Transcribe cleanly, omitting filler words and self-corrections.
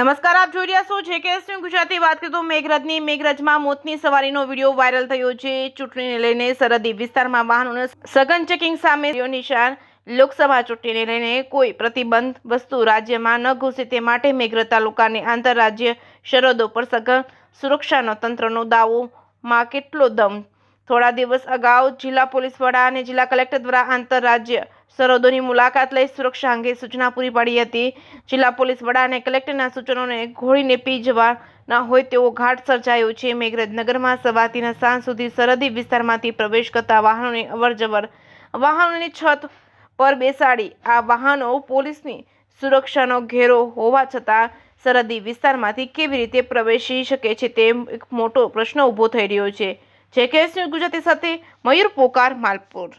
નમસ્કાર, આપ જોઈ રહ્યા છો જેકેએસ ન્યૂઝ ગુજરાતી. વાત કરીએ તો મેઘરજમાં મોતની સવારીનો વિડીયો વાયરલ થયો છે. ચૂંટણીને લઈને સરહદી વિસ્તારમાં વાહનોને સઘન ચેકિંગ સામે નિશાન. લોકસભા ચૂંટણીને લઈને કોઈ પ્રતિબંધ વસ્તુ રાજ્યમાં ન ઘૂસે તે માટે મેઘરજ તાલુકાની આંતરરાજ્ય સરહદો પર સઘન સુરક્ષાનો તંત્રનો દાવોમાં કેટલો દમ. થોડા દિવસ અગાઉ જિલ્લા પોલીસ વડા અને જિલ્લા કલેક્ટર દ્વારા આંતરરાજ્ય સરહદોની મુલાકાત લઈ સુરક્ષા અંગે સૂચના પૂરી પાડી હતી. જિલ્લા પોલીસ વડા અને કલેક્ટરના સૂચનોને ઘોળીને પી જવાના હોય તેવો ઘાટ સર્જાયો છે. મેઘરજ નગરમાં સવારથી સાંજ સુધી સરહદી વિસ્તારમાંથી પ્રવેશ કરતા વાહનોની અવરજવર. વાહનોની છત પર બેસાડી આ વાહનો પોલીસની સુરક્ષાનો ઘેરો હોવા છતાં સરહદી વિસ્તારમાંથી કેવી રીતે પ્રવેશી શકે છે તે એક મોટો પ્રશ્ન ઊભો થઈ રહ્યો છે. જેકેએસ ન્યૂઝ ગુજરાતી સાથે મયુર પોકાર, માલપુર.